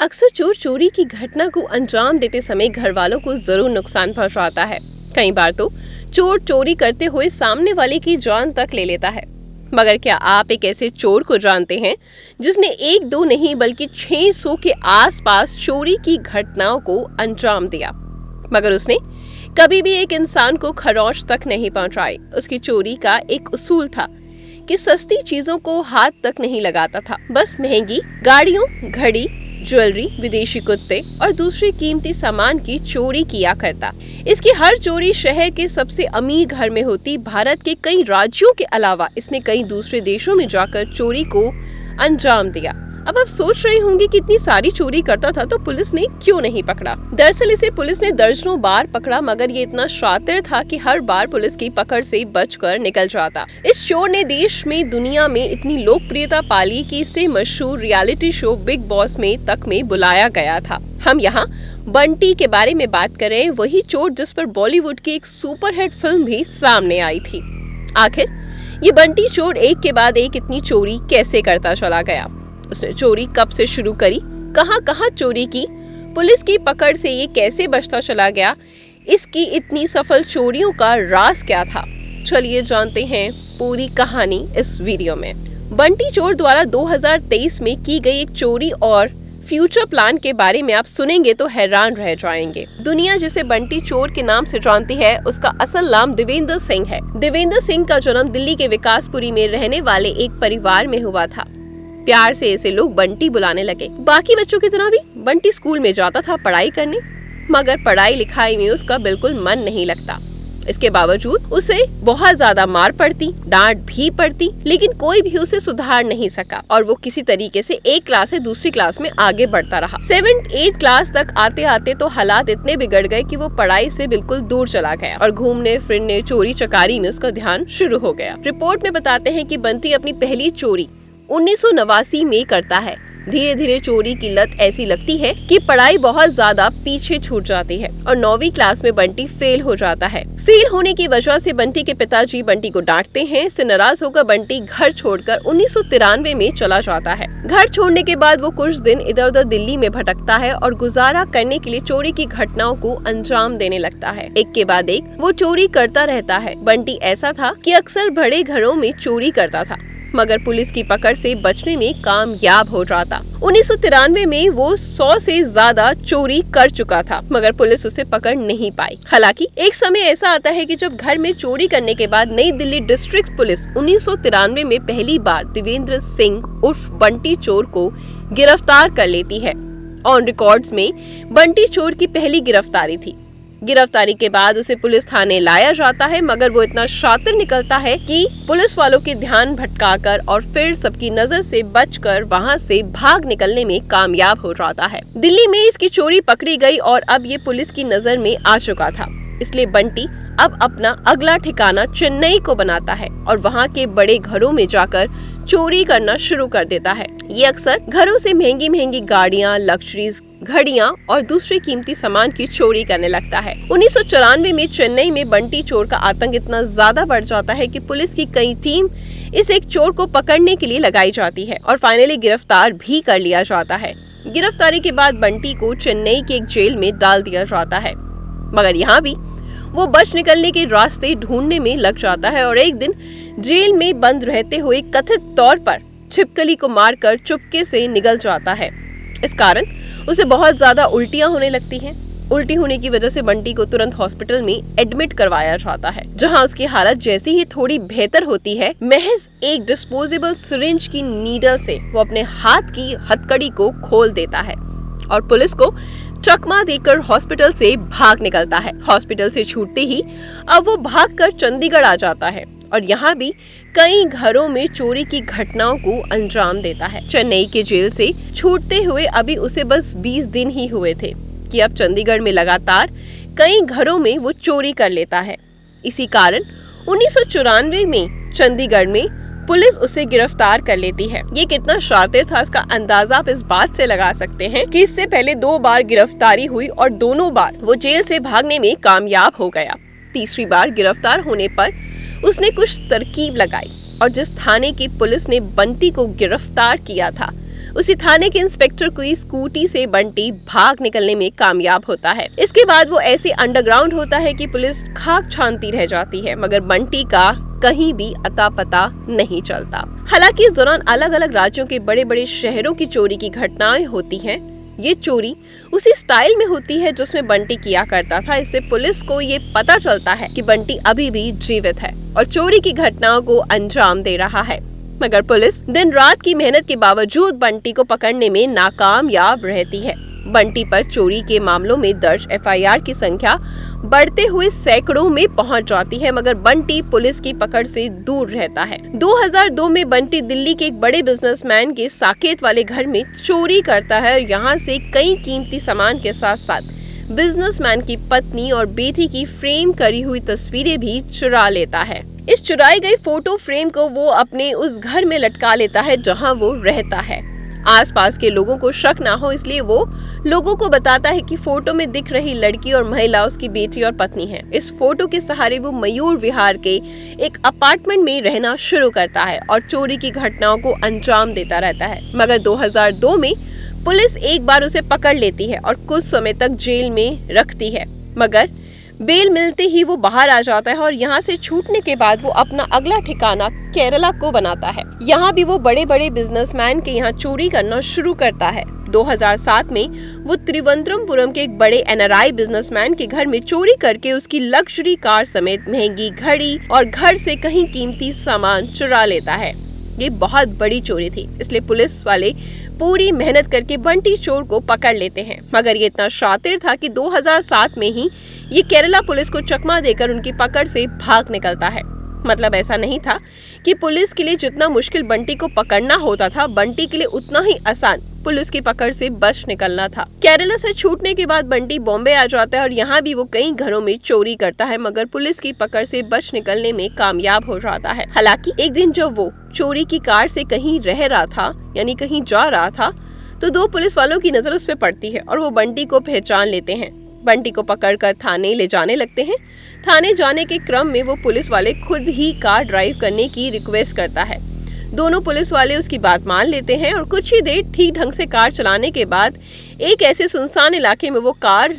अक्सर चोर चोरी की घटना को अंजाम देते समय घर वालों को जरूर नुकसान पहुंचाता है। कई बार तो चोर चोरी करते हुए सामने वाले की जान तक ले लेता है। मगर क्या आप एक ऐसे चोर को जानते हैं जिसने एक दो नहीं बल्कि 600 के आसपास चोरी की घटनाओं को अंजाम दिया, मगर उसने कभी भी एक इंसान को खरोंच तक नहीं पहुंचाई। उसकी चोरी का एक उसूल था कि सस्ती चीजों को हाथ तक नहीं लगाता था, बस महंगी गाड़ियों, घड़ी, ज्वेलरी, विदेशी कुत्ते और दूसरे कीमती सामान की चोरी किया करता। इसकी हर चोरी शहर के सबसे अमीर घर में होती। भारत के कई राज्यों के अलावा इसने कई दूसरे देशों में जाकर चोरी को अंजाम दिया। अब आप सोच रहे होंगे कि इतनी सारी चोरी करता था तो पुलिस ने क्यों नहीं पकड़ा। दरअसल इसे पुलिस ने दर्जनों बार पकड़ा, मगर ये इतना शातिर था कि हर बार पुलिस की पकड़ से बचकर निकल जाता। इस चोर ने देश में, दुनिया में इतनी लोकप्रियता पाली कि इसे मशहूर रियलिटी शो बिग बॉस में तक में बुलाया गया था। हम यहाँ बंटी के बारे में बात कर रहे हैं, वही चोर जिस पर बॉलीवुड की एक सुपरहिट फिल्म भी सामने आई थी। आखिर ये बंटी चोर एक के बाद एक इतनी चोरी कैसे करता चला गया? उसने चोरी कब से शुरू करी, कहां चोरी की, पुलिस की पकड़ से ये कैसे बचता चला गया, इसकी इतनी सफल चोरियों का राज क्या था? चलिए जानते हैं पूरी कहानी इस वीडियो में। बंटी चोर द्वारा 2023 में की गई एक चोरी और फ्यूचर प्लान के बारे में आप सुनेंगे तो हैरान रह जाएंगे। दुनिया जिसे बंटी चोर के नाम से जानती है, उसका असल नाम देवेंद्र सिंह है। देवेंद्र सिंह का जन्म दिल्ली के विकासपुरी में रहने वाले एक परिवार में हुआ था। प्यार से इसे लोग बंटी बुलाने लगे। बाकी बच्चों की तरह भी बंटी स्कूल में जाता था पढ़ाई करने, मगर पढ़ाई लिखाई में उसका बिल्कुल मन नहीं लगता। इसके बावजूद उसे बहुत ज्यादा मार पड़ती, डांट भी पड़ती, लेकिन कोई भी उसे सुधार नहीं सका और वो किसी तरीके से एक क्लास से दूसरी क्लास में आगे बढ़ता रहा। 7th 8th क्लास तक आते आते तो हालात इतने बिगड़ गए कि वो पढ़ाई से बिल्कुल दूर चला गया और घूमने फिरने, चोरी चकारी में उसका ध्यान शुरू हो गया। रिपोर्ट में बताते हैं कि बंटी अपनी पहली चोरी 1989 में करता है। धीरे धीरे चोरी की लत ऐसी लगती है कि पढ़ाई बहुत ज्यादा पीछे छूट जाती है और 9वीं क्लास में बंटी फेल हो जाता है। फेल होने की वजह से बंटी के पिताजी बंटी को डांटते हैं। इससे नाराज होकर बंटी घर छोड़कर 1993 में चला जाता है। घर छोड़ने के बाद वो कुछ दिन इधर उधर दिल्ली में भटकता है और गुजारा करने के लिए चोरी की घटनाओं को अंजाम देने लगता है। एक के बाद एक वो चोरी करता रहता है। बंटी ऐसा था कि अक्सर बड़े घरों में चोरी करता था, मगर पुलिस की पकड़ से बचने में कामयाब हो जाता। 1993 में वो 100 से ज्यादा चोरी कर चुका था, मगर पुलिस उसे पकड़ नहीं पाई। हालांकि एक समय ऐसा आता है कि जब घर में चोरी करने के बाद नई दिल्ली डिस्ट्रिक्ट पुलिस 1993 में पहली बार देवेंद्र सिंह उर्फ बंटी चोर को गिरफ्तार कर लेती है। ऑन रिकॉर्ड्स में बंटी चोर की पहली गिरफ्तारी थी। गिरफ्तारी के बाद उसे पुलिस थाने लाया जाता है, मगर वो इतना शातिर निकलता है कि पुलिस वालों के ध्यान भटकाकर और फिर सबकी नजर से बचकर वहां से भाग निकलने में कामयाब हो जाता है। दिल्ली में इसकी चोरी पकड़ी गई और अब ये पुलिस की नजर में आ चुका था। इसलिए बंटी अब अपना अगला ठिकाना चेन्नई को बनाता है और वहाँ के बड़े घरों में जाकर चोरी करना शुरू कर देता है। ये अक्सर घरों से महंगी महंगी गाड़ियाँ, लग्जरीज, घड़ियां और दूसरे कीमती सामान की चोरी करने लगता है। 1994 में चेन्नई में बंटी चोर का आतंक इतना ज्यादा बढ़ जाता है कि पुलिस की कई टीम इस एक चोर को पकड़ने के लिए लगाई जाती है और फाइनली गिरफ्तार भी कर लिया जाता है। गिरफ्तारी के बाद बंटी को चेन्नई की एक जेल में डाल दिया जाता है, मगर यहाँ भी वो बच निकलने के रास्ते ढूंढने में लग जाता है और एक दिन जेल में बंद रहते हुए कथित तौर पर छिपकली को मारकर चुपके से निकल जाता है। इस कारण उसे बहुत ज्यादा उल्टियां होने लगती हैं। उल्टी होने की वजह से बंटी को तुरंत हॉस्पिटल में एडमिट करवाया जाता है, जहां उसकी हालत जैसे ही थोड़ी बेहतर होती है, महज एक डिस्पोजेबल सिरिंज की नीडल से वो अपने हाथ की हथकड़ी को खोल देता है और पुलिस को चकमा देकर हॉस्पिटल से भाग निकलता है। हॉस्पिटल से छूटते ही अब वो भागकर चंडीगढ़ आ जाता है और यहाँ भी कई घरों में चोरी की घटनाओं को अंजाम देता है। चेन्नई के जेल से छूटते हुए अभी उसे बस 20 दिन ही हुए थे कि अब चंडीगढ़ में लगातार कई घरों में वो चोरी कर लेता है। इसी कारण 1994 में चंडीगढ़ में पुलिस उसे गिरफ्तार कर लेती है। ये कितना शातिर था, इसका अंदाजा आप इस बात से लगा सकते हैं कि इससे पहले 2 बार गिरफ्तारी हुई और दोनों बार वो जेल से भागने में कामयाब हो गया। तीसरी बार गिरफ्तार होने पर उसने कुछ तरकीब लगाई और जिस थाने की पुलिस ने बंटी को गिरफ्तार किया था उसी थाने के इंस्पेक्टर की स्कूटी से बंटी भाग निकलने में कामयाब होता है। इसके बाद वो ऐसे अंडरग्राउंड होता है कि पुलिस खाक छानती रह जाती है, मगर बंटी का कहीं भी अता पता नहीं चलता। हालांकि इस दौरान अलग अलग राज्यों के बड़े बड़े शहरों की चोरी की घटनाएं होती हैं। ये चोरी उसी स्टाइल में होती है जिसमें बंटी किया करता था। इससे पुलिस को ये पता चलता है कि बंटी अभी भी जीवित है और चोरी की घटनाओं को अंजाम दे रहा है, मगर पुलिस दिन रात की मेहनत के बावजूद बंटी को पकड़ने में नाकामयाब रहती है। बंटी पर चोरी के मामलों में दर्ज एफआईआर की संख्या बढ़ते हुए सैकड़ों में पहुंच जाती है, मगर बंटी पुलिस की पकड़ से दूर रहता है। 2002 में बंटी दिल्ली के एक बड़े बिजनेसमैन के साकेत वाले घर में चोरी करता है और यहाँ से कई कीमती सामान के साथ साथ बिजनेसमैन की पत्नी और बेटी की फ्रेम करी हुई तस्वीरें भी चुरा लेता है। इस चुराई गई फोटो फ्रेम को वो अपने उस घर में लटका लेता है जहां वो रहता है। आसपास के लोगों को शक ना हो इसलिए वो लोगों को बताता है कि फोटो में दिख रही लड़की और महिला उसकी बेटी और पत्नी है। इस फोटो के सहारे वो मयूर विहार के एक अपार्टमेंट में रहना शुरू करता है और चोरी की घटनाओं को अंजाम देता रहता है। मगर 2002 में पुलिस एक बार उसे पकड़ लेती है और कुछ समय तक जेल में रखती है, मगर बेल मिलते ही वो बाहर आ जाता है और यहाँ से छूटने के बाद वो अपना अगला ठिकाना केरला को बनाता है। यहाँ भी वो बड़े बड़े बिजनेसमैन के यहाँ चोरी करना शुरू करता है। 2007 में वो त्रिवंतरमपुरम के एक बड़े एनआरआई बिजनेसमैन के घर में चोरी करके उसकी लग्जरी कार समेत महंगी घड़ी और घर से कहीं कीमती सामान चुरा लेता है। ये बहुत बड़ी चोरी थी, इसलिए पुलिस वाले पूरी मेहनत करके बंटी चोर को पकड़ लेते हैं, मगर ये इतना शातिर था कि 2007 में ही ये केरला पुलिस को चकमा देकर उनकी पकड़ से भाग निकलता है। मतलब ऐसा नहीं था कि पुलिस के लिए जितना मुश्किल बंटी को पकड़ना होता था, बंटी के लिए उतना ही आसान पुलिस की पकड़ से बच निकलना था। केरला से छूटने के बाद बंटी बॉम्बे आ जाता है और यहाँ भी वो कई घरों में चोरी करता है, मगर पुलिस की पकड़ से बच निकलने में कामयाब हो जाता है। हालांकि एक दिन जब वो चोरी की कार से कहीं रह रहा था, यानी कहीं जा रहा था, तो दो पुलिस वालों की नजर उस पर पड़ती है और वो बंटी को पहचान लेते हैं। बंटी को पकड़कर थाने ले जाने लगते हैं। थाने जाने के क्रम में वो पुलिस वाले खुद ही कार ड्राइव करने की रिक्वेस्ट करता है। दोनों पुलिस वाले उसकी बात मान लेते हैं और कुछ ही देर ठीक ढंग से कार चलाने के बाद एक ऐसे सुनसान इलाके में वो कार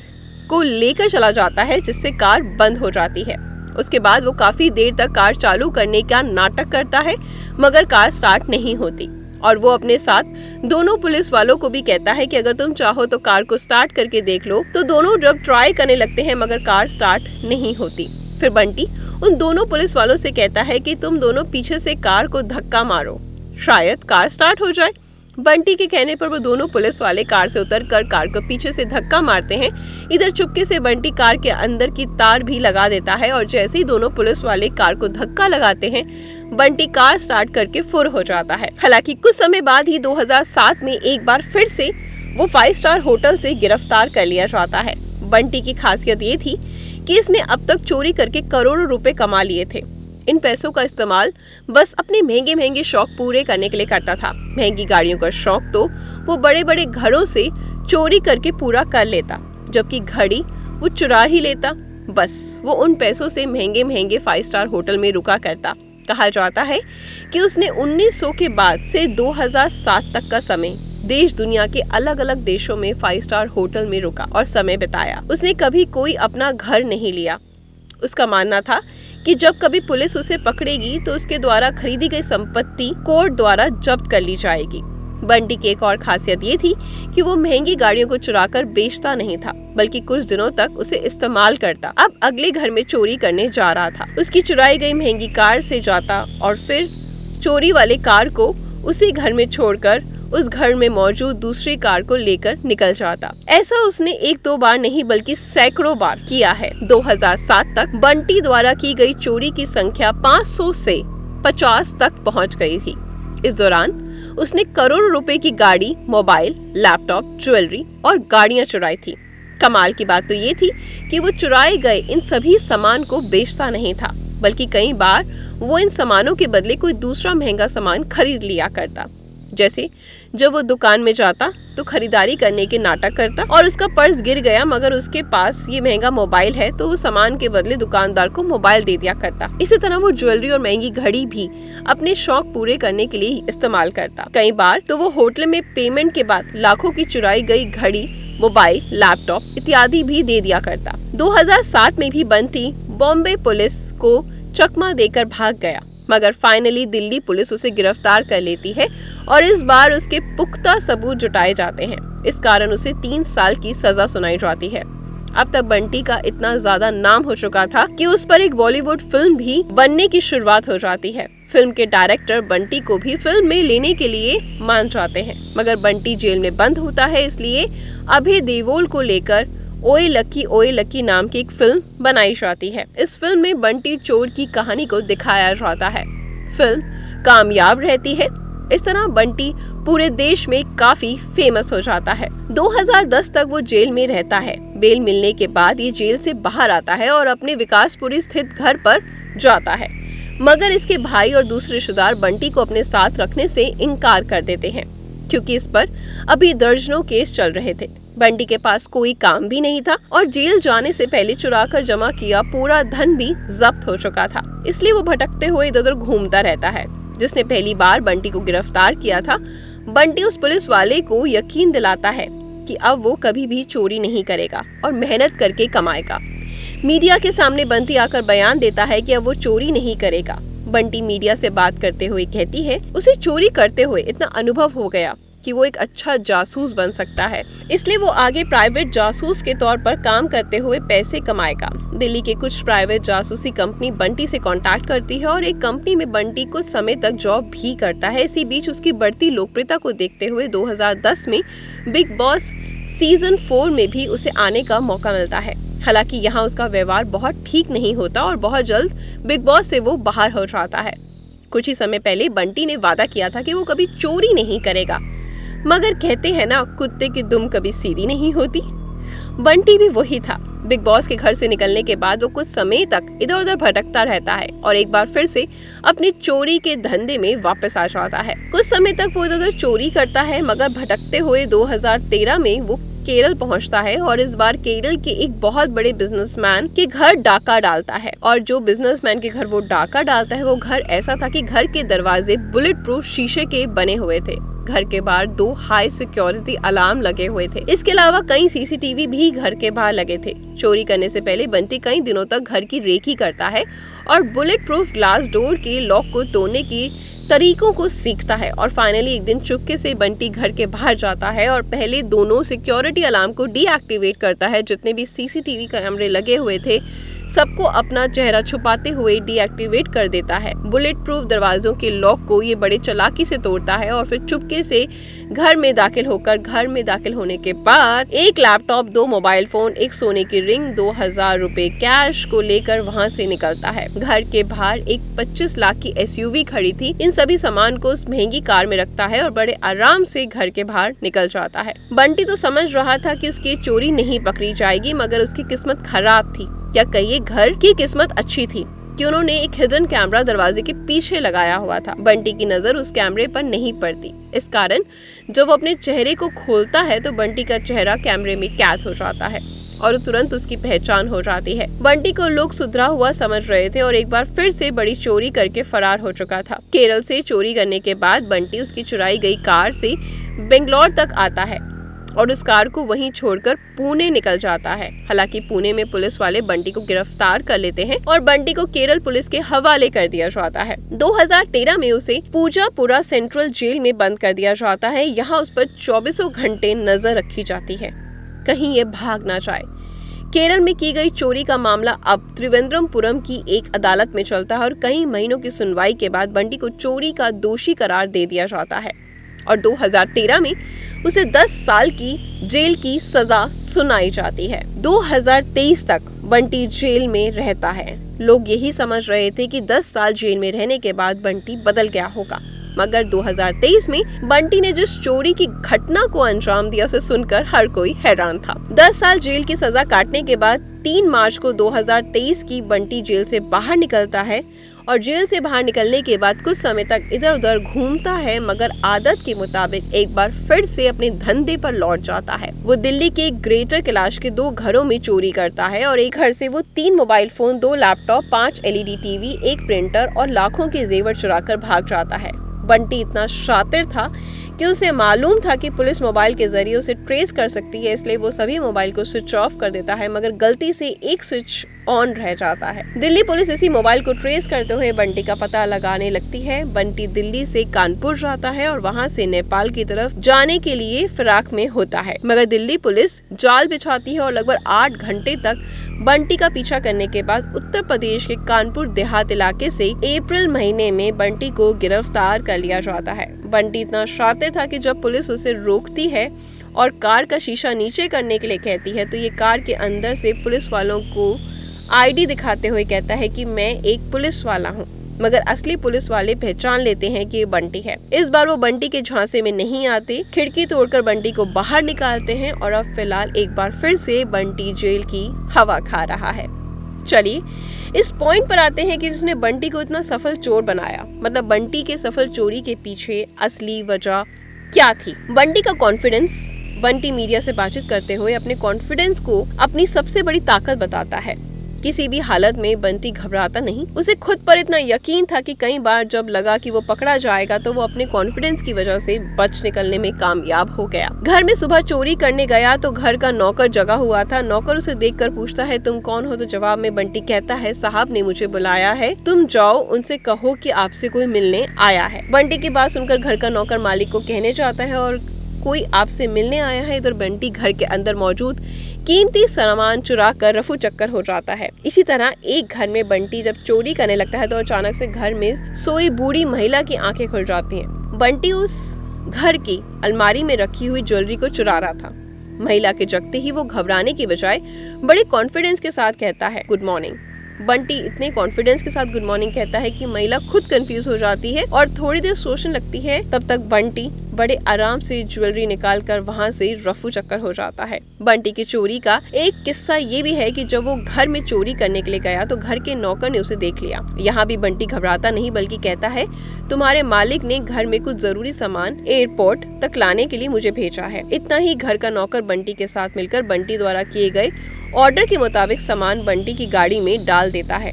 को लेकर चला जाता है जिससे कार बंद हो जाती है। उसके बाद वो काफी देर तक कार चालू करने का नाटक करता है, मगर कार स्टार्ट नहीं होती और वो अपने साथ दोनों पुलिस वालों को भी कहता है कि अगर तुम चाहो तो कार को स्टार्ट करके देख लो। तो दोनों जब ट्राई करने लगते हैं मगर कार स्टार्ट नहीं होती। फिर बंटी उन दोनों पुलिस वालों से कहता है कि तुम दोनों पीछे से कार को धक्का मारो, शायद कार स्टार्ट हो जाए। बंटी के कहने पर वो दोनों पुलिस वाले कार से उतरकर कार को पीछे से धक्का मारते हैं। इधर चुपके से बंटी कार के अंदर की तार भी लगा देता है और जैसे ही दोनों पुलिस वाले कार को धक्का लगाते हैं, बंटी कार स्टार्ट करके फुर हो जाता है। हालांकि कुछ समय बाद ही 2007 में एक बार फिर से वो 5 स्टार होटल से गिरफ्तार कर लिया जाता है। बंटी की खासियत ये थी कि इसने अब तक चोरी करके करोड़ों रुपए कमा लिए थे। इन पैसों का इस्तेमाल बस अपने महंगे महंगे शौक पूरे करने के लिए करता था। महंगी गाड़ियों का शौक तो वो बड़े बड़े घरों से चोरी करके पूरा कर लेता, जबकि घड़ी वो चुरा ही लेता। बस वो उन पैसों से महंगे महंगे 5 स्टार होटल में रुका करता। कहा जाता है कि उसने 1900 के बाद से 2007 तक का समय देश दुनिया के अलग अलग देशों में 5 स्टार होटल में रुका और समय बिताया। उसने कभी कोई अपना घर नहीं लिया। उसका मानना था कि जब कभी पुलिस उसे पकड़ेगी तो उसके द्वारा खरीदी गई संपत्ति कोर्ट द्वारा जब्त कर ली जाएगी। बंटी की एक और खासियत ये थी कि वो महंगी गाड़ियों को चुराकर बेचता नहीं था, बल्कि कुछ दिनों तक उसे इस्तेमाल करता। अब अगले घर में चोरी करने जा रहा था। उसकी चुराई गई महंगी कार से जाता और फिर चोरी वाले कार को उसी घर में छोड़कर उस घर में मौजूद दूसरी कार को लेकर निकल जाता। ऐसा उसने 1-2 बार नहीं बल्कि सैकड़ों बार किया है। 2007 तक बंटी द्वारा की गई चोरी की संख्या 500 से 50 तक पहुंच गई थी। इस दौरान उसने करोड़ों रुपए की गाड़ी, मोबाइल, लैपटॉप, ज्वेलरी और गाड़ियां चुराई थी। कमाल की बात तो ये थी कि वो चुराए गए इन सभी सामान को बेचता नहीं था, बल्कि कई बार वो इन सामानों के बदले कोई दूसरा महंगा सामान खरीद लिया करता। जैसे जब वो दुकान में जाता तो खरीदारी करने के नाटक करता और उसका पर्स गिर गया मगर उसके पास ये महंगा मोबाइल है तो वो सामान के बदले दुकानदार को मोबाइल दे दिया करता। इसी तरह वो ज्वेलरी और महंगी घड़ी भी अपने शौक पूरे करने के लिए इस्तेमाल करता। कई बार तो वो होटल में पेमेंट के बाद लाखों की चुराई गई घड़ी, मोबाइल, लैपटॉप इत्यादि भी दे दिया करता। 2007 में भी बंटी बॉम्बे पुलिस को चकमा देकर भाग गया मगर फाइनली दिल्ली पुलिस उसे गिरफ्तार कर लेती है और इस बार उसके पुख्ता सबूत जुटाए जाते हैं। इस कारण उसे 3 साल की सजा सुनाई जाती है। अब तक बंटी का इतना ज्यादा नाम हो चुका था कि उस पर एक बॉलीवुड फिल्म भी बनने की शुरुआत हो जाती है। फिल्म के डायरेक्टर बंटी को भी फिल्म में लेने के लिए मान जाते हैं मगर बंटी जेल में बंद होता है, इसलिए अभय देओल को लेकर ओए लकी नाम की एक फिल्म बनाई जाती है। इस फिल्म में बंटी चोर की कहानी को दिखाया जाता है। फिल्म कामयाब रहती है। इस तरह बंटी पूरे देश में काफी फेमस हो जाता है। 2010 तक वो जेल में रहता है। बेल मिलने के बाद ये जेल से बाहर आता है और अपने विकासपुरी स्थित घर पर जाता है मगर इसके भाई और दूसरे रिश्तेदार बंटी को अपने साथ रखने से इनकार कर देते हैं क्योंकि इस पर अभी दर्जनों केस चल रहे थे। बंटी के पास कोई काम भी नहीं था और जेल जाने से पहले चुराकर जमा किया पूरा धन भी जब्त हो चुका था, इसलिए वो भटकते हुए इधर उधर घूमता रहता है। जिसने पहली बार बंटी को गिरफ्तार किया था, बंटी उस पुलिस वाले को यकीन दिलाता है कि अब वो कभी भी चोरी नहीं करेगा और मेहनत करके कमाएगा। मीडिया के सामने बंटी आकर बयान देता है कि अब वो चोरी नहीं करेगा। बंटी मीडिया से बात करते हुए कहती है उसे चोरी करते हुए इतना अनुभव हो गया कि वो एक अच्छा जासूस बन सकता है, इसलिए वो आगे प्राइवेट जासूस के तौर पर काम करते हुए पैसे कमाएगा। दिल्ली के कुछ प्राइवेट जासूसी कंपनी बंटी से कांटेक्ट करती है और एक कंपनी में बंटी कुछ समय तक जॉब भी करता है। इसी बीच उसकी बढ़ती लोकप्रियता को देखते हुए 2010 में बिग बॉस सीजन 4 में भी उसे आने का मौका मिलता है। हालांकि यहाँ उसका व्यवहार बहुत ठीक नहीं होता और बहुत जल्द बिग बॉस से वो बाहर हो जाता है। कुछ ही समय पहले बंटी ने वादा किया था कि वो कभी चोरी नहीं करेगा मगर कहते हैं ना, कुत्ते की दुम कभी सीधी नहीं होती। बंटी भी वही था। बिग बॉस के घर से निकलने के बाद वो कुछ समय तक इधर उधर भटकता रहता है और एक बार फिर से अपनी चोरी के धंधे में वापस आ जाता है। कुछ समय तक वो इधर उधर चोरी करता है मगर भटकते हुए 2013 में वो केरल पहुंचता है और इस बार केरल के एक बहुत बड़े बिजनेसमैन के घर डाका डालता है। और जो बिजनेसमैन के घर वो डाका डालता है वो घर ऐसा था कि घर के दरवाजे बुलेट प्रूफ शीशे के बने हुए थे। घर के बाहर 2 हाई सिक्योरिटी अलार्म लगे हुए थे। इसके अलावा कई सीसीटीवी भी घर के बाहर लगे थे। चोरी करने से पहले बंटी कई दिनों तक घर की रेकी करता है और बुलेट प्रूफ ग्लास डोर के लॉक को तोड़ने की तरीकों को सीखता है और फाइनली एक दिन चुपके से बंटी घर के बाहर जाता है और पहले दोनों सिक्योरिटी अलार्म को डीएक्टिवेट करता है। जितने भी सीसीटीवी कैमरे लगे हुए थे सबको अपना चेहरा छुपाते हुए डीएक्टिवेट कर देता है। बुलेट प्रूफ दरवाजों के लॉक को ये बड़े चालाकी से तोड़ता है और फिर चुपके से घर में दाखिल होने के बाद एक लैपटॉप, 2 मोबाइल फोन, एक सोने की रिंग, 2000 रुपए कैश को लेकर वहाँ से निकलता है। घर के बाहर एक 25 लाख की एसयूवी खड़ी थी। इन सभी सामान को उस महंगी कार में रखता है और बड़े आराम से घर के बाहर निकल जाता है। बंटी तो समझ रहा था कि उसकी चोरी नहीं पकड़ी जाएगी मगर उसकी किस्मत खराब थी, या कहिए घर की किस्मत अच्छी थी कि उन्होंने एक हिडन कैमरा दरवाजे के पीछे लगाया हुआ था। बंटी की नजर उस कैमरे पर नहीं पड़ती। इस कारण जब वो अपने चेहरे को खोलता है तो बंटी का चेहरा कैमरे में कैद हो जाता है और तुरंत उसकी पहचान हो जाती है। बंटी को लोग सुधरा हुआ समझ रहे थे और एक बार फिर से बड़ी चोरी करके फरार हो चुका था। केरल से चोरी करने के बाद बंटी उसकी चुराई गई कार से बेंगलोर तक आता है और उस कार को वहीं छोड़कर पुणे निकल जाता है। हालांकि पुणे में पुलिस वाले बंटी को गिरफ्तार कर लेते हैं और बंटी को केरल पुलिस के हवाले कर दिया जाता है। 2013 में उसे पूजापुरा सेंट्रल जेल में बंद कर दिया जाता है। यहाँ उस पर 24 घंटे नजर रखी जाती है, कहीं ये भाग ना जाए। केरल में की गई चोरी का मामला अब त्रिवेंद्रमपुरम की एक अदालत में चलता है और कई महीनों की सुनवाई के बाद बंटी को चोरी का दोषी करार दे दिया जाता है और 2013 में उसे 10 साल की जेल की सजा सुनाई जाती है। 2023 तक बंटी जेल में रहता है। लोग यही समझ रहे थे कि 10 साल जेल में रहने के बाद बंटी बदल गया होगा, मगर 2023 में बंटी ने जिस चोरी की घटना को अंजाम दिया उसे सुनकर हर कोई हैरान था। 10 साल जेल की सजा काटने के बाद 3 मार्च को 2023 की बंटी जेल से बाहर निकलता है और जेल से बाहर निकलने के बाद कुछ समय तक इधर उधर घूमता है, मगर आदत के मुताबिक एक बार फिर से अपने धंधे पर लौट जाता है। वो दिल्ली के ग्रेटर कैलाश के 2 घरों में चोरी करता है और एक घर से वो 3 mobile phone, 2 laptop, 5 LED TV, 1 printer और लाखों के जेवर चुराकर भाग जाता है। बंटी इतना शातिर था कि उसे मालूम था कि पुलिस मोबाइल के जरिए उसे ट्रेस कर सकती है, इसलिए वो सभी मोबाइल को स्विच ऑफ कर देता है, मगर गलती से एक स्विच ऑन रह जाता है। दिल्ली पुलिस इसी मोबाइल को ट्रेस करते हुए बंटी का पता लगाने लगती है। बंटी दिल्ली से कानपुर जाता है और वहां से नेपाल की तरफ जाने के लिए फिराक में होता है, मगर दिल्ली पुलिस जाल बिछाती है और लगभग 8 घंटे तक बंटी का पीछा करने के बाद उत्तर प्रदेश के कानपुर देहात इलाके से अप्रैल महीने में बंटी को गिरफ्तार कर लिया जाता है। बंटी इतना शातिर था कि जब पुलिस उसे रोकती है और कार का शीशा नीचे करने के लिए कहती है, तो ये कार के अंदर से पुलिस वालों को ID दिखाते हुए कहता है कि मैं एक पुलिस वाला हूँ, मगर असली पुलिस वाले पहचान लेते हैं कि ये बंटी है। इस बार वो बंटी के झांसे में नहीं आते, खिड़की तोड़कर बंटी को बाहर निकालते हैं और अब फिलहाल एक बार फिर से बंटी जेल की हवा खा रहा है। चलिए इस पॉइंट पर आते हैं कि जिसने बंटी को इतना सफल चोर बनाया, मतलब बंटी के सफल चोरी के पीछे असली वजह क्या थी। बंटी का कॉन्फिडेंस। बंटी मीडिया से बातचीत करते हुए अपने कॉन्फिडेंस को अपनी सबसे बड़ी ताकत बताता है। किसी भी हालत में बंटी घबराता नहीं। उसे खुद पर इतना यकीन था कि कई बार जब लगा कि वो पकड़ा जाएगा तो वो अपने कॉन्फिडेंस की वजह से बच निकलने में कामयाब हो गया। घर में सुबह चोरी करने गया तो घर का नौकर जगा हुआ था। नौकर उसे देखकर पूछता है, तुम कौन हो? तो जवाब में बंटी कहता है, साहब ने मुझे बुलाया है, तुम जाओ उनसे कहो कि आपसे कोई मिलने आया है। बंटी की बात सुनकर घर का नौकर मालिक को कहने जाता है और कोई आपसे मिलने आया है। इधर बंटी घर के अंदर मौजूद कीमती सामान चुरा कर रफू चक्कर हो जाता है। इसी तरह एक घर में बंटी जब चोरी करने लगता है तो अचानक से घर में सोई बूढ़ी महिला की आंखें खुल जाती हैं। बंटी उस घर की अलमारी में रखी हुई ज्वेलरी को चुरा रहा था। महिला के जगते ही वो घबराने की बजाय बड़े कॉन्फिडेंस के साथ कहता है, गुड मॉर्निंग। बंटी इतने कॉन्फिडेंस के साथ गुड मॉर्निंग कहता है कि महिला खुद कंफ्यूज हो जाती है और थोड़ी देर सोचने लगती है। तब तक बंटी बड़े आराम से ज्वेलरी निकाल कर वहाँ से रफू चक्कर हो जाता है। बंटी की चोरी का एक किस्सा ये भी है कि जब वो घर में चोरी करने के लिए गया तो घर के नौकर ने उसे देख लिया। यहाँ भी बंटी घबराता नहीं बल्कि कहता है, तुम्हारे मालिक ने घर में कुछ जरूरी सामान एयरपोर्ट तक लाने के लिए मुझे भेजा है। इतना ही घर का नौकर बंटी के साथ मिलकर बंटी द्वारा किए गए ऑर्डर के मुताबिक सामान बंटी की गाड़ी में डाल देता है।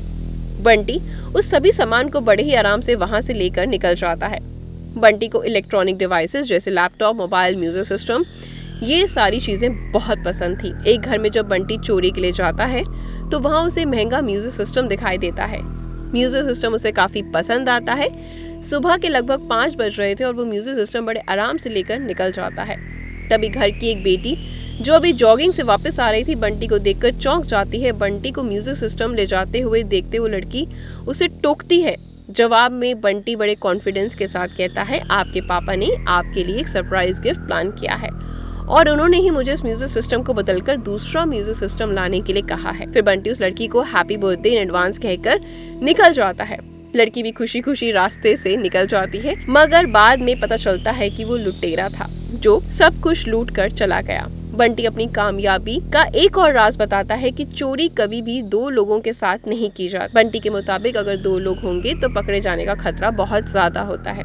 बंटी उस सभी सामान को बड़े ही आराम से वहां से लेकर निकल जाता है। बंटी को इलेक्ट्रॉनिक डिवाइसेस जैसे लैपटॉप, मोबाइल, म्यूजिक सिस्टम, ये सारी चीजें बहुत पसंद थी। एक घर में जब बंटी चोरी के लिए जाता है तो वहां उसे महंगा म्यूजिक सिस्टम दिखाई देता है। म्यूजिक सिस्टम उसे काफी पसंद आता है। सुबह के लगभग 5 बज रहे थे और वो म्यूजिक सिस्टम बड़े आराम से लेकर निकल जाता है। तभी घर की एक बेटी जो अभी जॉगिंग से वापस आ रही थी बंटी को देखकर चौंक जाती है। बंटी को म्यूजिक सिस्टम ले जाते हुए देखते हुए लड़की उसे टोकती है। जवाब में बंटी बड़े कॉन्फिडेंस के साथ कहता है, आपके पापा ने आपके लिए एक सरप्राइज गिफ्ट प्लान किया है और उन्होंने ही मुझे इस म्यूजिक सिस्टम को बदलकर दूसरा म्यूजिक सिस्टम लाने के लिए कहा है। फिर बंटी उस लड़की को हैप्पी बर्थडे इन एडवांस कहकर निकल जाता है। लड़की भी खुशी खुशी रास्ते से निकल जाती है, मगर बाद में पता चलता है कि वो लुटेरा था जो सब कुछ लूट कर चला गया। बंटी अपनी कामयाबी का एक और राज बताता है कि चोरी कभी भी 2 लोगों के साथ नहीं की जाती। बंटी के मुताबिक अगर 2 लोग होंगे तो पकड़े जाने का खतरा बहुत ज्यादा होता है,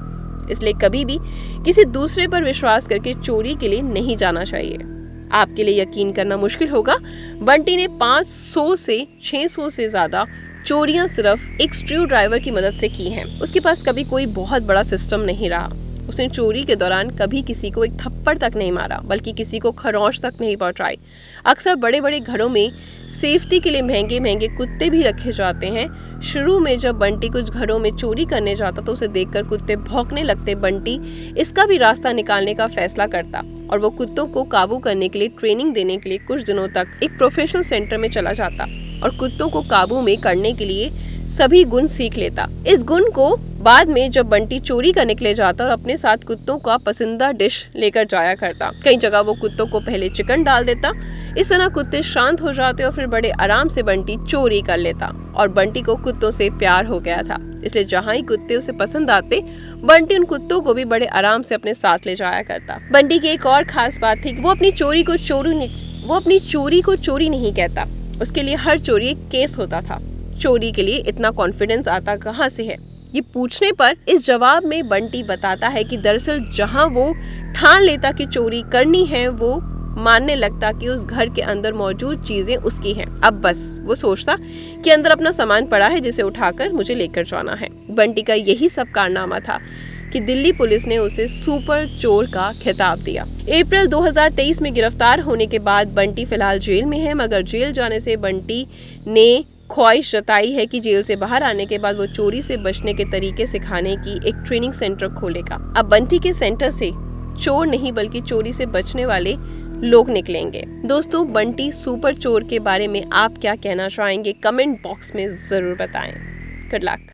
इसलिए कभी भी किसी दूसरे पर विश्वास करके चोरी के लिए नहीं जाना चाहिए। आपके लिए यकीन करना मुश्किल होगा, बंटी ने 500 से 600 से ज्यादा चोरियां सिर्फ एक स्क्रू ड्राइवर की मदद से की हैं। उसके पास कभी कोई बहुत बड़ा सिस्टम नहीं रहा। उसने चोरी के दौरान कभी किसी को एक थप्पड़ तक नहीं मारा, बल्कि किसी को खरोंच तक नहीं पहुंचाई। अक्सर बड़े बड़े घरों में सेफ्टी के लिए महंगे महंगे कुत्ते भी रखे जाते हैं। शुरू में जब बंटी कुछ घरों में चोरी करने जाता तो उसे देखकर कुत्ते भौंकने लगते। बंटी इसका भी रास्ता निकालने का फैसला करता और वो कुत्तों को काबू करने के लिए ट्रेनिंग देने के लिए कुछ दिनों तक एक प्रोफेशनल सेंटर में चला जाता और कुत्तों को काबू में करने के लिए सभी गुण सीख लेता। इस गुण को बाद में जब बंटी चोरी करने के लिए जाता और अपने साथ कुत्तों का पसंदीदा डिश लेकर जाया करता। कई जगह वो कुत्तों को पहले चिकन डाल देता। इस तरह कुत्ते शांत हो जाते और फिर बड़े आराम से बंटी चोरी कर लेता। और बंटी को कुत्तों से प्यार हो गया था, इसलिए जहाँ ही कुत्ते उसे पसंद आते बंटी उन कुत्तों को भी बड़े आराम से अपने साथ ले जाया करता। बंटी की एक और खास बात थी कि वो अपनी चोरी को चोरी नहीं कहता। उसके लिए हर चोरी एक केस होता था। चोरी के लिए इतना कॉन्फिडेंस आता कहाँ से है। ये पूछने पर इस जवाब में बंटी बताता है कि दरअसल जहां वो ठान लेता कि चोरी करनी है, वो मानने लगता कि उस घर के अंदर मौजूद चीजें उसकी हैं। अब बस वो सोचता कि अंदर अपना सामान पड़ा है जिसे उठाकर मुझे लेकर जाना है। बंटी का यही सब कारनामा था कि दिल्ली पुलिस ने उसे सुपर चोर का खिताब दिया। अप्रैल 2023 में गिरफ्तार होने के बाद बंटी फिलहाल जेल में है, मगर जेल जाने से बंटी ने ख्वाहिश जताई है कि जेल से बाहर आने के बाद वो चोरी से बचने के तरीके सिखाने की एक ट्रेनिंग सेंटर खोलेगा। अब बंटी के सेंटर से चोर नहीं बल्कि चोरी से बचने वाले लोग निकलेंगे। दोस्तों, बंटी सुपर चोर के बारे में आप क्या कहना चाहेंगे? कमेंट बॉक्स में जरूर बताएं। Good luck.